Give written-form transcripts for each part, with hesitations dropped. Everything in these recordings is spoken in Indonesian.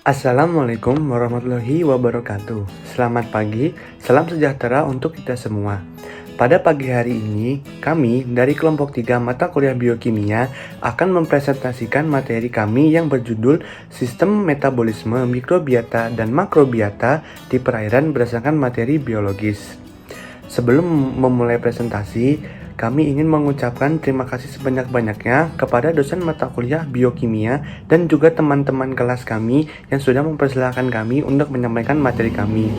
Assalamualaikum warahmatullahi wabarakatuh. Selamat pagi, salam sejahtera untuk kita semua. Pada pagi hari ini, kami dari kelompok 3 mata kuliah biokimia akan mempresentasikan materi kami yang berjudul Sistem Metabolisme Mikrobiota dan Makrobiota di Perairan berdasarkan materi biologis. Sebelum memulai presentasi, kami ingin mengucapkan terima kasih sebanyak-banyaknya kepada dosen mata kuliah biokimia dan juga teman-teman kelas kami yang sudah mempersilahkan kami untuk menyampaikan materi kami.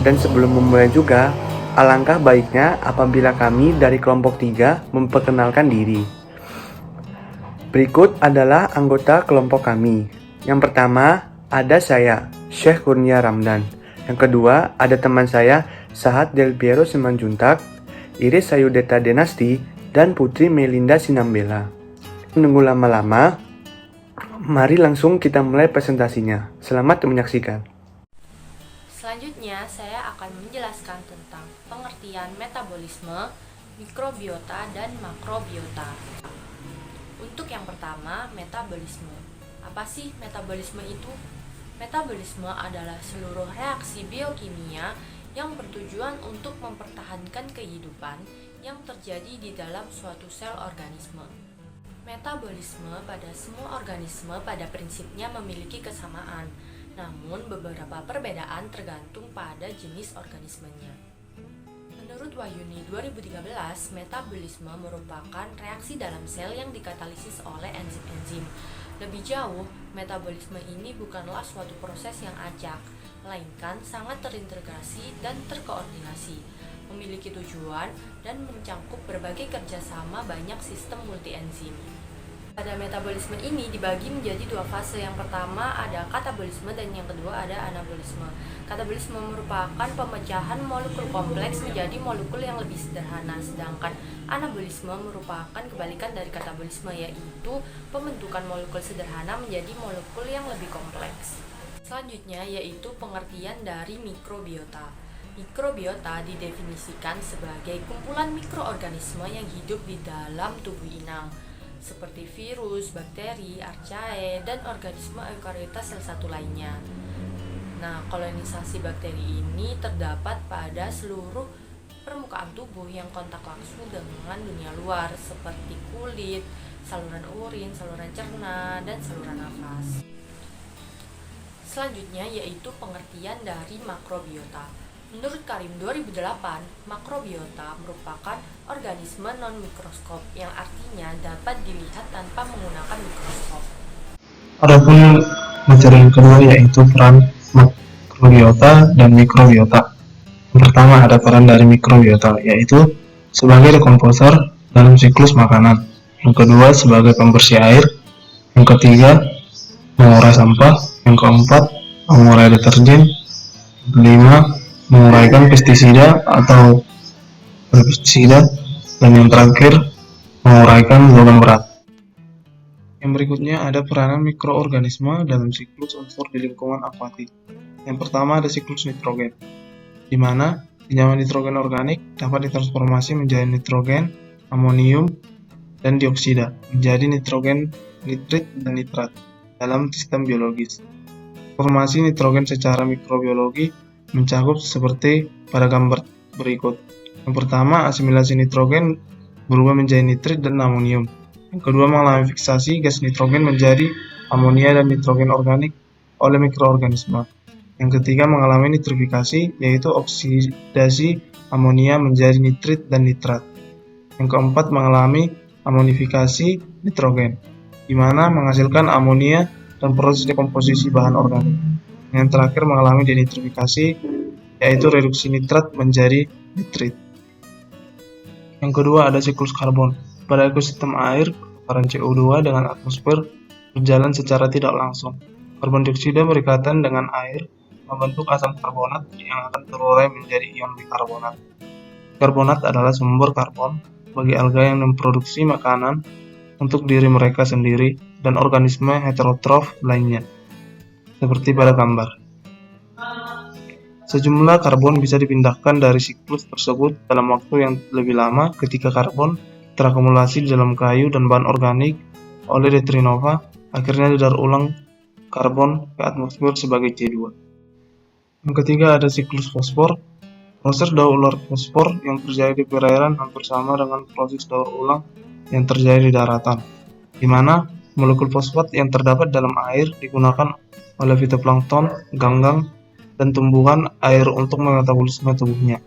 Dan sebelum memulai juga, alangkah baiknya apabila kami dari kelompok 3 memperkenalkan diri. Berikut adalah anggota kelompok kami. Yang pertama, ada saya, Syekh Kurnia Ramdan. Yang kedua, ada teman saya, Sahat Del Piero Simanjuntak, Iris Sayudeta Denasti, dan Putri Melinda Sinambela. Menunggu lama-lama, mari langsung kita mulai presentasinya. Selamat menyaksikan. Selanjutnya, saya akan menjelaskan tentang pengertian metabolisme, mikrobiota, dan makrobiota. Untuk yang pertama, metabolisme. Apa sih metabolisme itu? Metabolisme adalah seluruh reaksi biokimia yang bertujuan untuk mempertahankan kehidupan yang terjadi di dalam suatu sel organisme. Metabolisme pada semua organisme pada prinsipnya memiliki kesamaan, namun beberapa perbedaan tergantung pada jenis organismenya. Menurut Wahyuni 2013, metabolisme merupakan reaksi dalam sel yang dikatalisis oleh enzim-enzim. Lebih jauh, metabolisme ini bukanlah suatu proses yang acak, melainkan sangat terintegrasi dan terkoordinasi, memiliki tujuan, dan mencangkup berbagai kerjasama banyak sistem multi-enzim. Pada metabolisme ini dibagi menjadi dua fase. Yang pertama ada katabolisme dan yang kedua ada anabolisme. Katabolisme merupakan pemecahan molekul kompleks menjadi molekul yang lebih sederhana, sedangkan anabolisme merupakan kebalikan dari katabolisme, yaitu pembentukan molekul sederhana menjadi molekul yang lebih kompleks. Selanjutnya yaitu pengertian dari mikrobiota. Mikrobiota didefinisikan sebagai kumpulan mikroorganisme yang hidup di dalam tubuh inang, seperti virus, bakteri, archaea, dan organisme eukariota sel satu lainnya. Nah, kolonisasi bakteri ini terdapat pada seluruh permukaan tubuh yang kontak langsung dengan dunia luar, seperti kulit, saluran urin, saluran cerna, dan saluran nafas. Selanjutnya yaitu pengertian dari makrobiota. Menurut Karim 2008, makrobiota merupakan organisme non-mikroskop yang artinya dapat dilihat tanpa menggunakan mikroskop. Adapun materi yang kedua yaitu peran makrobiota dan mikrobiota. Yang pertama ada peran dari mikrobiota, yaitu sebagai dekomposer dalam siklus makanan. Yang kedua sebagai pembersih air. Yang ketiga mengurai sampah. Yang keempat mengurai deterjen. Yang kelima menguraikan pestisida atau herbisida. Dan yang terakhir menguraikan logam berat. Yang berikutnya ada peranan mikroorganisme dalam siklus unsur di lingkungan akuatik. Yang pertama ada siklus nitrogen, di mana senyawa nitrogen organik dapat ditransformasi menjadi nitrogen, amonium, dan dioksida menjadi nitrogen, nitrit, dan nitrat dalam sistem biologis. Formasi nitrogen secara mikrobiologi mencakup seperti pada gambar berikut. Yang pertama, asimilasi nitrogen berubah menjadi nitrit dan amonium. Yang kedua, mengalami fiksasi gas nitrogen menjadi amonia dan nitrogen organik oleh mikroorganisme. Yang ketiga, mengalami nitrifikasi, yaitu oksidasi amonia menjadi nitrit dan nitrat. Yang keempat, mengalami amonifikasi nitrogen, di mana menghasilkan amonia dan proses dekomposisi bahan organik. Yang terakhir, mengalami denitrifikasi, yaitu reduksi nitrat menjadi nitrit. Yang kedua, ada siklus karbon. Pada ekosistem air, pertukaran CO2 dengan atmosfer berjalan secara tidak langsung. Karbon dioksida berikatan dengan air membentuk asam karbonat yang akan terurai menjadi ion bikarbonat. Karbonat adalah sumber karbon bagi alga yang memproduksi makanan untuk diri mereka sendiri dan organisme heterotrof lainnya, seperti pada gambar. Sejumlah karbon bisa dipindahkan dari siklus tersebut dalam waktu yang lebih lama ketika karbon terakumulasi di dalam kayu dan bahan organik oleh detrinova, akhirnya didaur ulang karbon ke atmosfer sebagai C2. Yang ketiga ada siklus fosfor. Proses daur ulang fosfor yang terjadi di perairan hampir sama dengan proses daur ulang yang terjadi di daratan, di mana molekul fosfat yang terdapat dalam air digunakan oleh fitoplankton, ganggang, dan tumbuhan air untuk memetabolisme tubuhnya.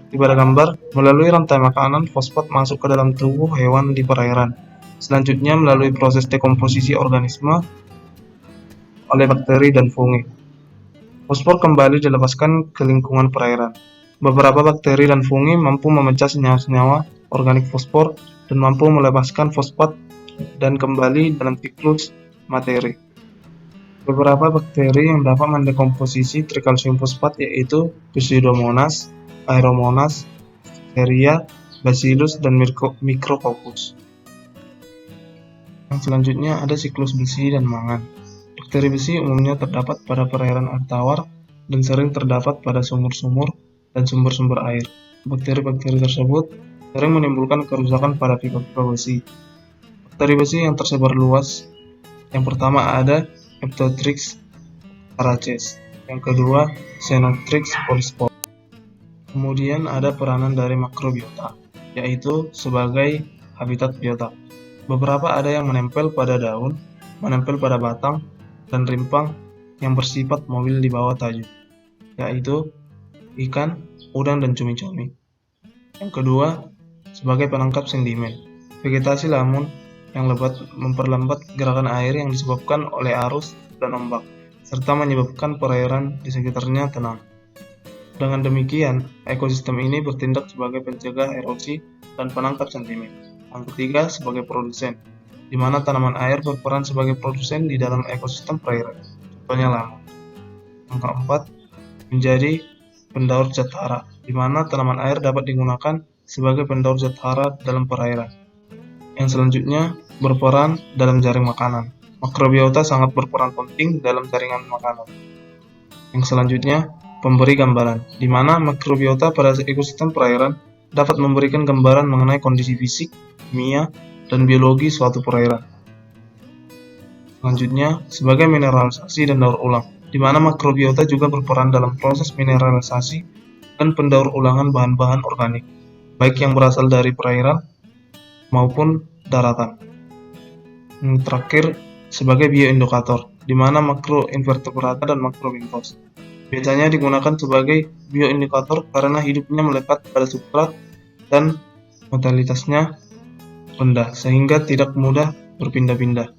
Di pada gambar, melalui rantai makanan, fosfat masuk ke dalam tubuh hewan di perairan. Selanjutnya melalui proses dekomposisi organisme oleh bakteri dan fungi. Fosfor kembali dilepaskan ke lingkungan perairan. Beberapa bakteri dan fungi mampu memecah senyawa-senyawa organik fosfor dan mampu melepaskan fosfat dan kembali dalam siklus materi. Beberapa bakteri yang dapat mendekomposisi trikalsium fosfat yaitu Pseudomonas, Aeromonas, Listeria, Bacillus, dan Micrococcus. Yang selanjutnya ada siklus besi dan mangan. Bakteri besi umumnya terdapat pada perairan air tawar dan sering terdapat pada sumur-sumur dan sumber-sumber air. Bakteri-bakteri tersebut sering menimbulkan kerusakan pada pipa-pipa besi. Bakteri besi yang tersebar luas, yang pertama ada Heptotrix paraces, yang kedua Xenotrix polyspore. Kemudian ada peranan dari makrobiota, yaitu sebagai habitat biota. Beberapa ada yang menempel pada daun, menempel pada batang, dan rimpang yang bersifat mobil di bawah tajuk, yaitu ikan, udang, dan cumi-cumi. Yang kedua, sebagai penangkap sedimen, vegetasi lamun yang lebat memperlambat gerakan air yang disebabkan oleh arus dan ombak, serta menyebabkan perairan di sekitarnya tenang. Dengan demikian, ekosistem ini bertindak sebagai pencegah erosi dan penangkap sedimen. Yang ketiga, sebagai produsen, di mana tanaman air berperan sebagai produsen di dalam ekosistem perairan, contohnya lamun. Yang keempat, menjadi pendaur zat hara, di mana tanaman air dapat digunakan sebagai pendaur zat hara dalam perairan. Yang selanjutnya, berperan dalam jaring makanan. Makrobiota sangat berperan penting dalam jaringan makanan. Yang selanjutnya, pemberi gambaran, di mana makrobiota pada ekosistem perairan dapat memberikan gambaran mengenai kondisi fisik, kimia, dan biologi suatu perairan. Selanjutnya, sebagai mineralisasi dan daur ulang, di mana makrobiota juga berperan dalam proses mineralisasi dan pendaur ulangan bahan-bahan organik, baik yang berasal dari perairan maupun daratan. Yang terakhir, sebagai bioindikator, di mana makroinvertebrata dan makrobentos biasanya digunakan sebagai bioindikator karena hidupnya melekat pada substrat dan motalitasnya rendah, sehingga tidak mudah berpindah-pindah.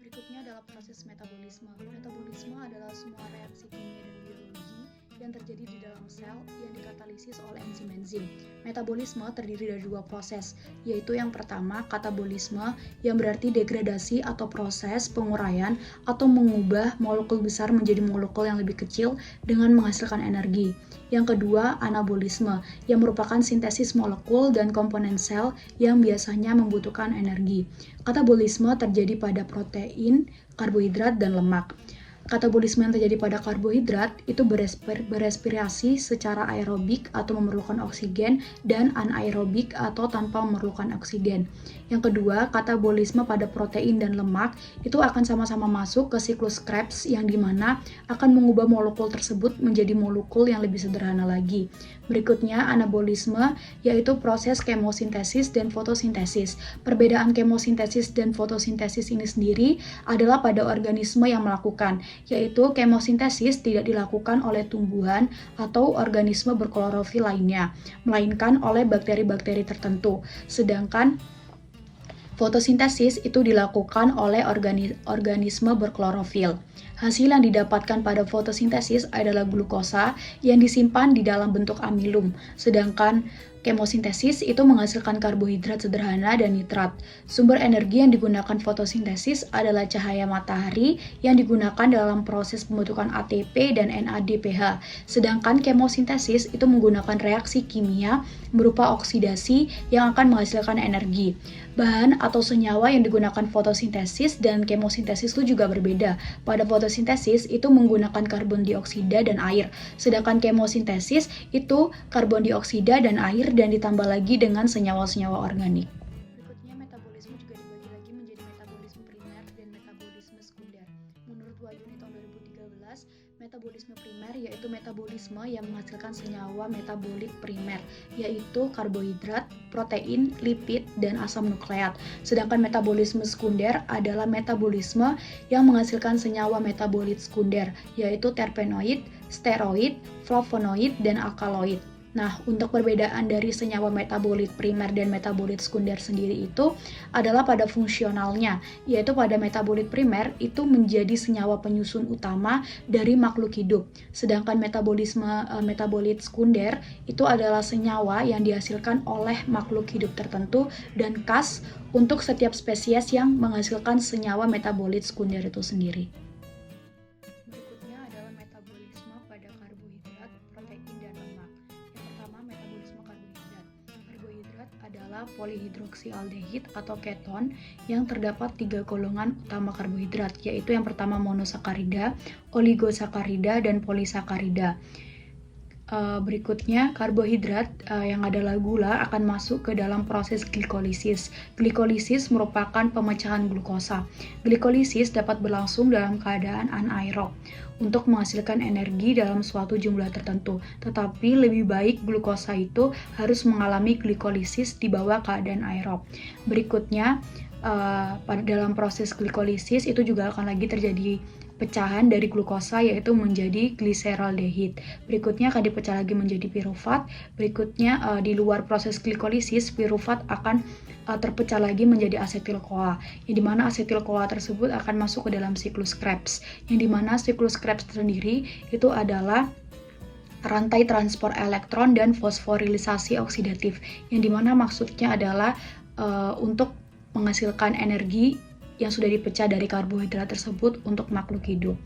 Berikutnya adalah proses metabolisme. Metabolisme adalah semua reaksi kimia dan biologi yang terjadi di dalam sel yang dikatalisis oleh enzim-enzim. Metabolisme terdiri dari dua proses, yaitu yang pertama katabolisme, yang berarti degradasi atau proses penguraian atau mengubah molekul besar menjadi molekul yang lebih kecil dengan menghasilkan energi. Yang kedua, anabolisme, yang merupakan sintesis molekul dan komponen sel yang biasanya membutuhkan energi. Katabolisme terjadi pada protein, karbohidrat, dan lemak. Katabolisme yang terjadi pada karbohidrat itu berespirasi secara aerobik atau memerlukan oksigen dan anaerobik atau tanpa memerlukan oksigen. Yang kedua, katabolisme pada protein dan lemak itu akan sama-sama masuk ke siklus Krebs yang dimana akan mengubah molekul tersebut menjadi molekul yang lebih sederhana lagi. Berikutnya, anabolisme yaitu proses kemosintesis dan fotosintesis. Perbedaan kemosintesis dan fotosintesis ini sendiri adalah pada organisme yang melakukan, yaitu kemosintesis tidak dilakukan oleh tumbuhan atau organisme berklorofil lainnya, melainkan oleh bakteri-bakteri tertentu. Sedangkan fotosintesis itu dilakukan oleh organisme berklorofil. Hasil yang didapatkan pada fotosintesis adalah glukosa yang disimpan di dalam bentuk amilum, sedangkan kemosintesis itu menghasilkan karbohidrat sederhana dan nitrat. Sumber energi yang digunakan fotosintesis adalah cahaya matahari yang digunakan dalam proses pembentukan ATP dan NADPH. Sedangkan kemosintesis itu menggunakan reaksi kimia berupa oksidasi yang akan menghasilkan energi. Bahan atau senyawa yang digunakan fotosintesis dan kemosintesis itu juga berbeda. Pada fotosintesis itu menggunakan karbon dioksida dan air, sedangkan kemosintesis itu karbon dioksida dan air dan ditambah lagi dengan senyawa-senyawa organik. Berikutnya, metabolisme juga dibagi lagi menjadi metabolisme primer dan metabolisme sekunder. yaitu metabolisme yang menghasilkan senyawa metabolit primer, yaitu karbohidrat, protein, lipid, dan asam nukleat. Sedangkan metabolisme sekunder adalah metabolisme yang menghasilkan senyawa metabolit sekunder, yaitu terpenoid, steroid, flavonoid, dan alkaloid. Nah, untuk perbedaan dari senyawa metabolit primer dan metabolit sekunder sendiri itu adalah pada fungsionalnya, yaitu pada metabolit primer itu menjadi senyawa penyusun utama dari makhluk hidup. Sedangkan metabolit sekunder itu adalah senyawa yang dihasilkan oleh makhluk hidup tertentu dan khas untuk setiap spesies yang menghasilkan senyawa metabolit sekunder itu sendiri. Berikutnya adalah metabolisme pada karbohidrat, protein, dan lemak. Yang pertama, metabolisme karbohidrat. Karbohidrat adalah polihidroksialdehid atau keton yang terdapat 3 golongan utama karbohidrat, yaitu yang pertama monosakarida, oligosakarida, dan polisakarida. Berikutnya, karbohidrat yang adalah gula akan masuk ke dalam proses glikolisis. Glikolisis merupakan pemecahan glukosa. Glikolisis dapat berlangsung dalam keadaan anaerob untuk menghasilkan energi dalam suatu jumlah tertentu. Tetapi lebih baik glukosa itu harus mengalami glikolisis di bawah keadaan aerob. Berikutnya, dalam proses glikolisis itu juga akan lagi terjadi pecahan dari glukosa, yaitu menjadi gliseraldehid. Berikutnya akan dipecah lagi menjadi pirufat. Berikutnya di luar proses glikolisis, pirufat akan terpecah lagi menjadi asetil-CoA, yang dimana asetil-CoA tersebut akan masuk ke dalam siklus Krebs, yang dimana siklus Krebs sendiri itu adalah rantai transport elektron dan fosforilisasi oksidatif, yang dimana maksudnya adalah untuk menghasilkan energi yang sudah dipecah dari karbohidrat tersebut untuk makhluk hidup.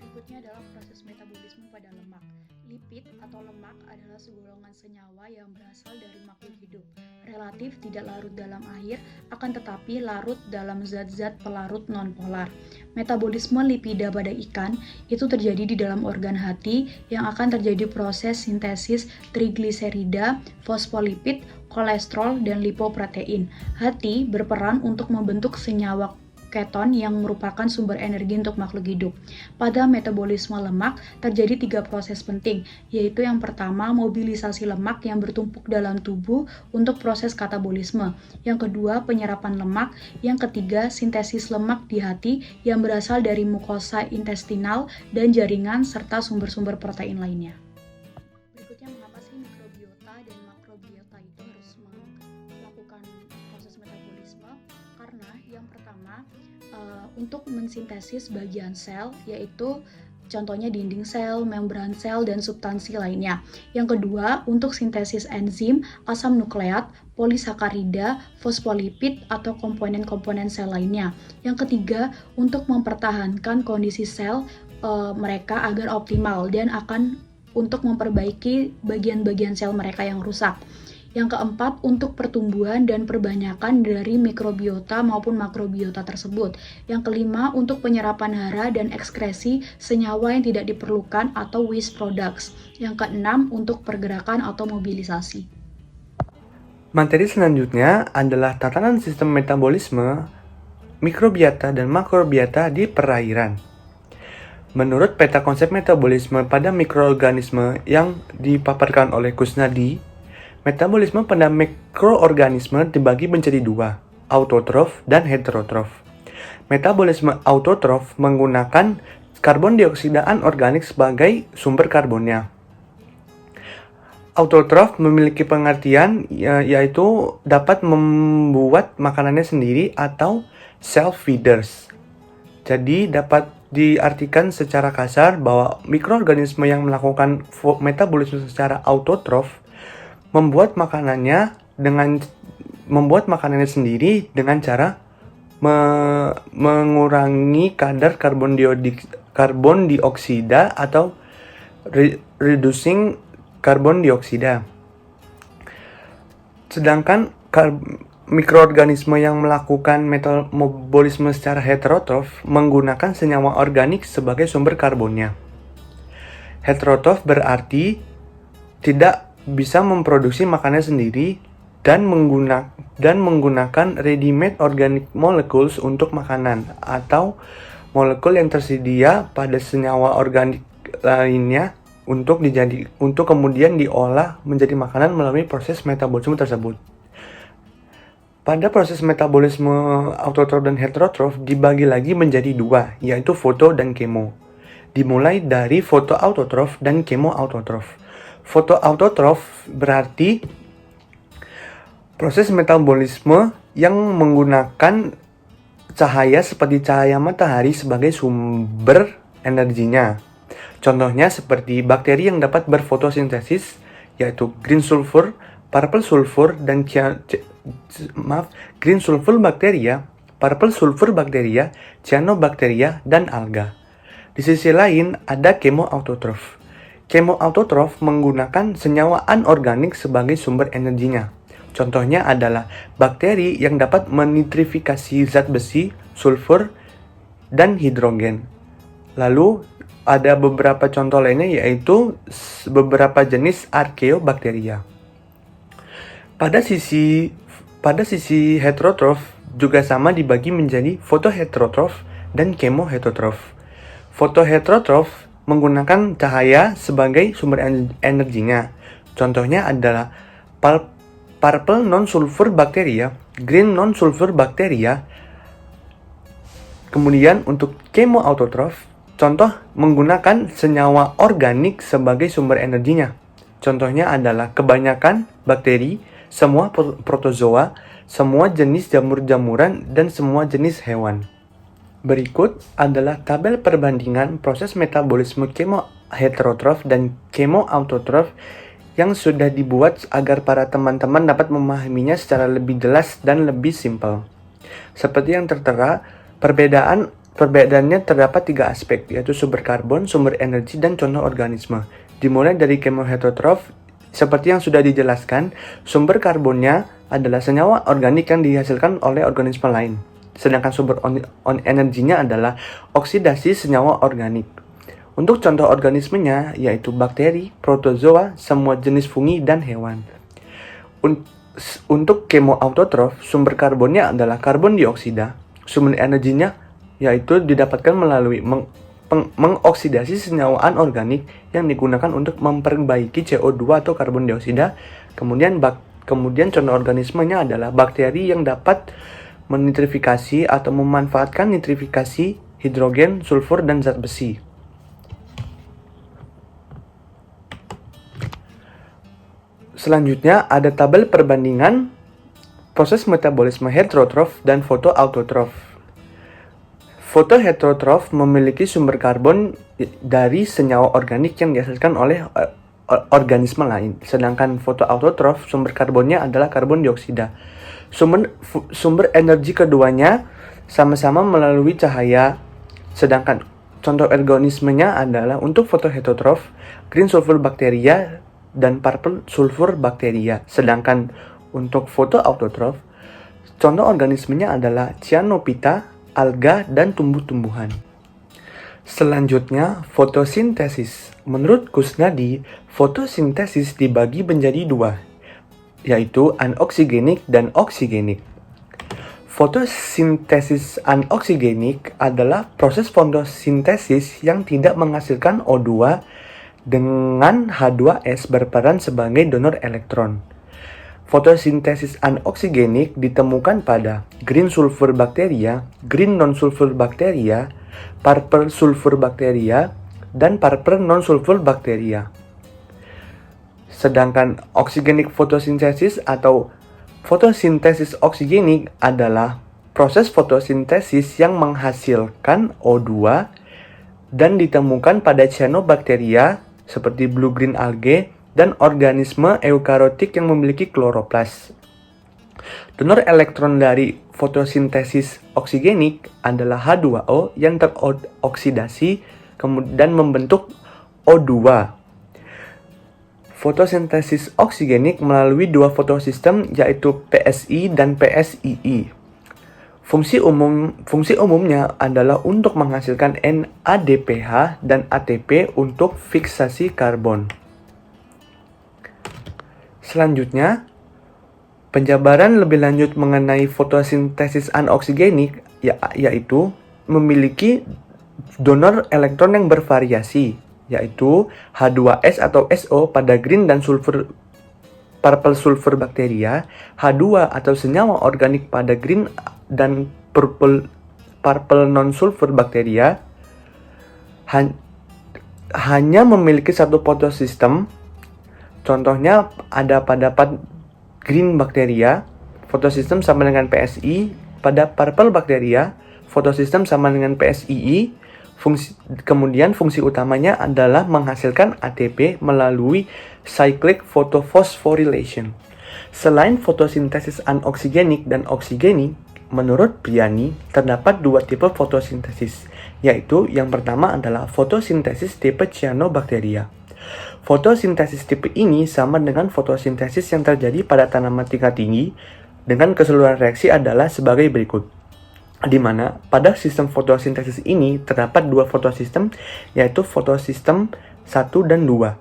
Berikutnya adalah proses metabolisme pada lemak. Lipid atau lemak adalah segolongan senyawa yang berasal dari makhluk hidup. Relatif tidak larut dalam air, akan tetapi larut dalam zat-zat pelarut nonpolar. Metabolisme lipida pada ikan itu terjadi di dalam organ hati yang akan terjadi proses sintesis trigliserida, fosfolipid, kolesterol, dan lipoprotein. Hati berperan untuk membentuk senyawa keton yang merupakan sumber energi untuk makhluk hidup. Pada metabolisme lemak terjadi 3 proses penting, yaitu yang pertama mobilisasi lemak yang bertumpuk dalam tubuh untuk proses katabolisme. Yang kedua penyerapan lemak. Yang ketiga sintesis lemak di hati yang berasal dari mukosa intestinal dan jaringan serta sumber-sumber protein lainnya. Berikutnya, mengapa sih mikrobiota dan makrobiota itu harus melakukan proses metabolisme? Karena yang pertama, untuk mensintesis bagian sel, yaitu contohnya dinding sel, membran sel, dan substansi lainnya. Yang kedua, untuk sintesis enzim, asam nukleat, polisakarida, fosfolipid, atau komponen-komponen sel lainnya. Yang ketiga, untuk mempertahankan kondisi sel mereka agar optimal dan akan untuk memperbaiki bagian-bagian sel mereka yang rusak. Yang keempat, untuk pertumbuhan dan perbanyakan dari mikrobiota maupun makrobiota tersebut. Yang kelima, untuk penyerapan hara dan ekskresi senyawa yang tidak diperlukan atau waste products. Yang keenam, untuk pergerakan atau mobilisasi. Materi selanjutnya adalah tatanan sistem metabolisme, mikrobiota, dan makrobiota di perairan. Menurut peta konsep metabolisme pada mikroorganisme yang dipaparkan oleh Kusnadi, metabolisme pada mikroorganisme dibagi menjadi 2, autotrof dan heterotrof. Metabolisme autotrof menggunakan karbon dioksida anorganik sebagai sumber karbonnya. Autotrof memiliki pengertian yaitu dapat membuat makanannya sendiri atau self-feeders. Jadi dapat diartikan secara kasar bahwa mikroorganisme yang melakukan metabolisme secara autotrof membuat makanannya sendiri dengan cara mengurangi kadar karbon dioksida atau reducing karbon dioksida. Sedangkan mikroorganisme yang melakukan metabolisme secara heterotrof menggunakan senyawa organik sebagai sumber karbonnya. Heterotrof berarti tidak bisa memproduksi makanan sendiri dan menggunakan ready-made organic molecules untuk makanan atau molekul yang tersedia pada senyawa organik lainnya untuk kemudian diolah menjadi makanan melalui proses metabolisme tersebut. Pada proses metabolisme autotrof dan heterotrof dibagi lagi menjadi dua, yaitu foto dan kemo. Dimulai dari fotoautotrof dan kemoautotrof. Fotoautotrof berarti proses metabolisme yang menggunakan cahaya seperti cahaya matahari sebagai sumber energinya. Contohnya seperti bakteri yang dapat berfotosintesis, yaitu green sulfur, purple sulfur, dan green sulfur bakteria, purple sulfur bakteria, cyanobacteria, dan alga. Di sisi lain ada kemoautotrof. Kemoautotrof menggunakan senyawa anorganik sebagai sumber energinya. Contohnya adalah bakteri yang dapat menitrifikasi zat besi, sulfur, dan hidrogen. Lalu ada beberapa contoh lainnya yaitu beberapa jenis archaeobacteria. Pada sisi heterotrof juga sama dibagi menjadi fotoheterotrof dan kemoheterotrof. Fotoheterotrof menggunakan cahaya sebagai sumber energinya. Contohnya adalah purple non-sulfur bakteria, green non-sulfur bakteria. Kemudian untuk kemoautotrof, contoh menggunakan senyawa organik sebagai sumber energinya. Contohnya adalah kebanyakan bakteri, semua protozoa, semua jenis jamur-jamuran, dan semua jenis hewan. Berikut adalah tabel perbandingan proses metabolisme kemoheterotrof dan kemoautotrof yang sudah dibuat agar para teman-teman dapat memahaminya secara lebih jelas dan lebih simpel. Seperti yang tertera, perbedaannya terdapat 3 aspek, yaitu sumber karbon, sumber energi, dan contoh organisme. Dimulai dari kemoheterotrof, seperti yang sudah dijelaskan, sumber karbonnya adalah senyawa organik yang dihasilkan oleh organisme lain. Sedangkan sumber energinya adalah oksidasi senyawa organik. Untuk contoh organismenya yaitu bakteri, protozoa, semua jenis fungi, dan hewan. Untuk kemoautotrof, sumber karbonnya adalah karbon dioksida. Sumber energinya yaitu didapatkan melalui mengoksidasi senyawa anorganik yang digunakan untuk memperbaiki CO2 atau karbon dioksida. Kemudian contoh organismenya adalah bakteri yang dapat menitrifikasi atau memanfaatkan nitrifikasi hidrogen, sulfur, dan zat besi. Selanjutnya ada tabel perbandingan proses metabolisme heterotrof dan fotoautotrof. Fotoheterotrof memiliki sumber karbon dari senyawa organik yang dihasilkan oleh organisme lain. Sedangkan fotoautotrof sumber karbonnya adalah karbon dioksida. Sumber energi keduanya sama-sama melalui cahaya. Sedangkan contoh organismenya adalah untuk fotoheterotrof, green sulfur bakteria dan purple sulfur bakteria. Sedangkan untuk fotoautotrof, contoh organismenya adalah cyanophyta, alga, dan tumbuh-tumbuhan. Selanjutnya, fotosintesis. Menurut Kusnadi, fotosintesis dibagi menjadi 2, yaitu anoksigenik dan oksigenik. Fotosintesis anoksigenik adalah proses fotosintesis yang tidak menghasilkan O2 dengan H2S berperan sebagai donor elektron. Fotosintesis anoksigenik ditemukan pada green sulfur bakteria, green non-sulfur bakteria, purple sulfur bakteria, dan purple non-sulfur bakteria. Sedangkan oksigenik fotosintesis atau fotosintesis oksigenik adalah proses fotosintesis yang menghasilkan O2 dan ditemukan pada cyanobacteria seperti blue-green algae dan organisme eukariotik yang memiliki kloroplas. Donor elektron dari fotosintesis oksigenik adalah H2O yang teroksidasi dan membentuk O2. Fotosintesis oksigenik melalui 2 fotosistem yaitu PSI dan PSII. Fungsi umumnya adalah untuk menghasilkan NADPH dan ATP untuk fiksasi karbon. Selanjutnya, penjabaran lebih lanjut mengenai fotosintesis anoksigenik yaitu memiliki donor elektron yang bervariasi, yaitu H2S atau SO pada green dan purple sulfur bakteria, H2 atau senyawa organik pada green dan purple non-sulfur bakteria, hanya memiliki satu fotosistem. Contohnya ada pada green bakteria, fotosistem sama dengan PSI. Pada purple bakteria, fotosistem sama dengan PSII. Kemudian fungsi utamanya adalah menghasilkan ATP melalui cyclic photophosphorylation. Selain fotosintesis anoksigenik dan oksigenik, menurut Priani terdapat dua tipe fotosintesis, yaitu yang pertama adalah fotosintesis tipe cyanobacteria. Fotosintesis tipe ini sama dengan fotosintesis yang terjadi pada tanaman tingkat tinggi dengan keseluruhan reaksi adalah sebagai berikut. Di mana pada sistem fotosintesis ini terdapat dua fotosistem, yaitu fotosistem 1 dan 2.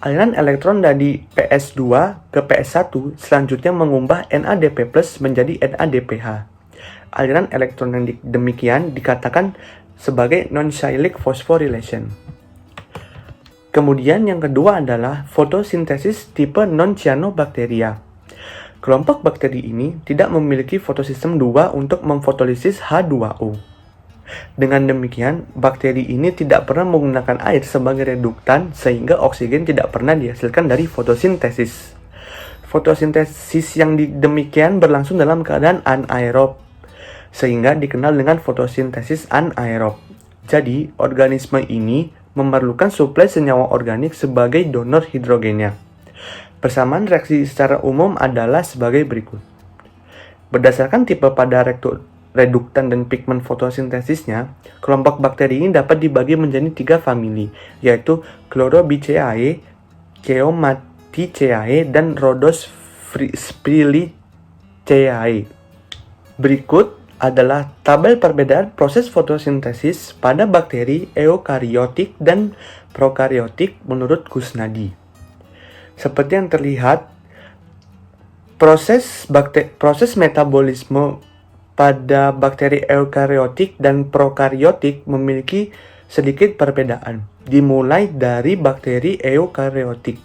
Aliran elektron dari PS2 ke PS1 selanjutnya mengubah NADP+ menjadi NADPH. Aliran elektron yang demikian dikatakan sebagai non-cyclic phosphorylation. Kemudian yang kedua adalah fotosintesis tipe non-cyanobacteria. Kelompok bakteri ini tidak memiliki fotosistem 2 untuk memfotolisis H2O. Dengan demikian, bakteri ini tidak pernah menggunakan air sebagai reduktan sehingga oksigen tidak pernah dihasilkan dari fotosintesis. Fotosintesis yang demikian berlangsung dalam keadaan anaerob, sehingga dikenal dengan fotosintesis anaerob. Jadi, organisme ini memerlukan suplai senyawa organik sebagai donor hidrogennya. Persamaan reaksi secara umum adalah sebagai berikut. Berdasarkan tipe pada reduktan dan pigmen fotosintesisnya, kelompok bakteri ini dapat dibagi menjadi 3 famili, yaitu Chlorobiceae, Ceomaticeae, dan Rhodospiriliceae. Berikut adalah tabel perbedaan proses fotosintesis pada bakteri eukariotik dan prokariotik menurut Kusnadi. Seperti yang terlihat, proses metabolisme pada bakteri eukariotik dan prokariotik memiliki sedikit perbedaan, dimulai dari bakteri eukariotik.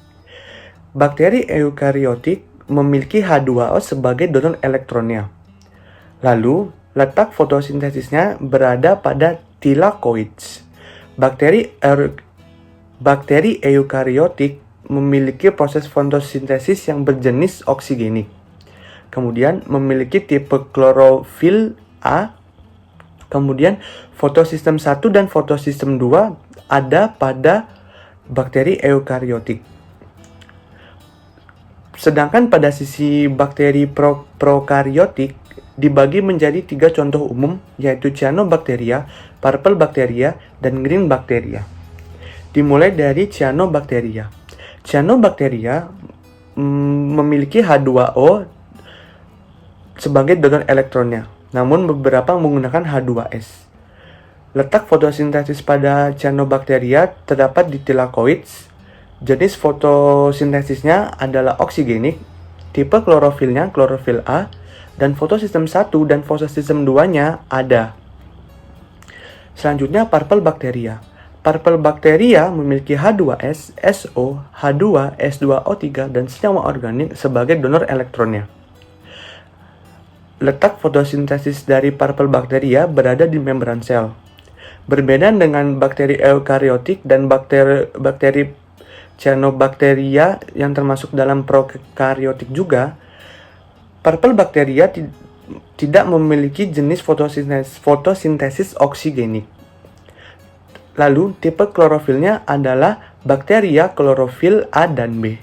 Bakteri eukariotik memiliki H2O sebagai donor elektronnya. Lalu, letak fotosintesisnya berada pada thylakoids. Bakteri eukariotik memiliki proses fotosintesis yang berjenis oksigenik. Kemudian memiliki tipe klorofil A. Kemudian fotosistem 1 dan fotosistem 2 ada pada bakteri eukariotik. Sedangkan pada sisi bakteri prokariotik dibagi menjadi 3 contoh umum, yaitu cyanobacteria, purple bacteria, dan green bacteria. Dimulai dari cyanobacteria. Cyanobacteria memiliki H2O sebagai donor elektronnya, namun beberapa menggunakan H2S. Letak fotosintesis pada cyanobacteria terdapat di thylakoids. Jenis fotosintesisnya adalah oksigenik, tipe klorofilnya klorofil A, dan fotosistem 1 dan fotosistem 2-nya ada. Selanjutnya purple bacteria. Purple bacteria memiliki H2S, SO, H2, S2O3, dan senyawa organik sebagai donor elektronnya. Letak fotosintesis dari purple bacteria berada di membran sel. Berbeda dengan bakteri eukariotik dan bakteri cyanobacteria yang termasuk dalam prokariotik juga, purple bacteria tidak memiliki jenis fotosintesis oksigenik. Lalu, tipe klorofilnya adalah bakteria klorofil A dan B.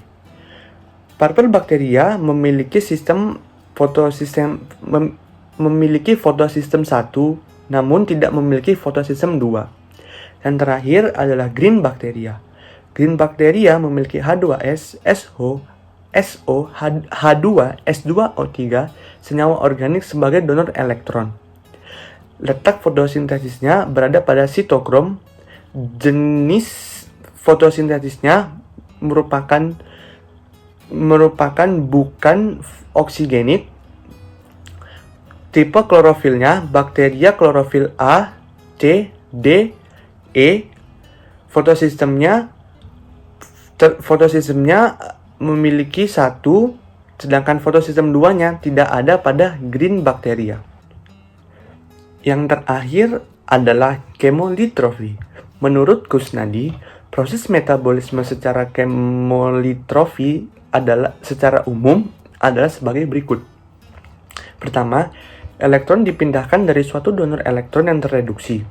Purple bacteria memiliki memiliki fotosistem 1, namun tidak memiliki fotosistem 2. Dan terakhir adalah green bacteria. Green bacteria memiliki H2S, SO, H2, S2O3, senyawa organik sebagai donor elektron. Letak fotosintesisnya berada pada sitokrom. Jenis fotosintesisnya merupakan bukan oksigenik. Tipe klorofilnya bakteria klorofil A, C, D, E. Fotosistemnya memiliki 1, sedangkan fotosistem 2-nya tidak ada pada green bacteria. Yang terakhir adalah chemolitrophy. Menurut Kusnadi, proses metabolisme secara chemolitrophy secara umum adalah sebagai berikut. Pertama, elektron dipindahkan dari suatu donor elektron yang terreduksi.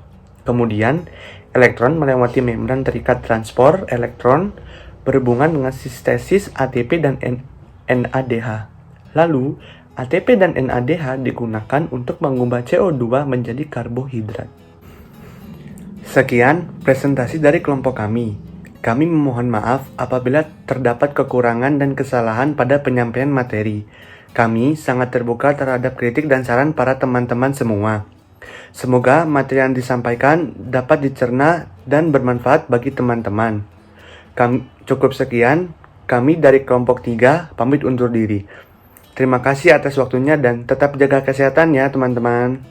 Kemudian, elektron melewati membran terikat transport elektron berhubungan dengan sintesis ATP dan NADH. Lalu, ATP dan NADH digunakan untuk mengubah CO2 menjadi karbohidrat. Sekian presentasi dari kelompok kami. Kami memohon maaf apabila terdapat kekurangan dan kesalahan pada penyampaian materi. Kami sangat terbuka terhadap kritik dan saran para teman-teman semua. Semoga materi yang disampaikan dapat dicerna dan bermanfaat bagi teman-teman. Cukup sekian, kami dari kelompok 3 pamit undur diri. Terima kasih atas waktunya dan tetap jaga kesehatan ya teman-teman.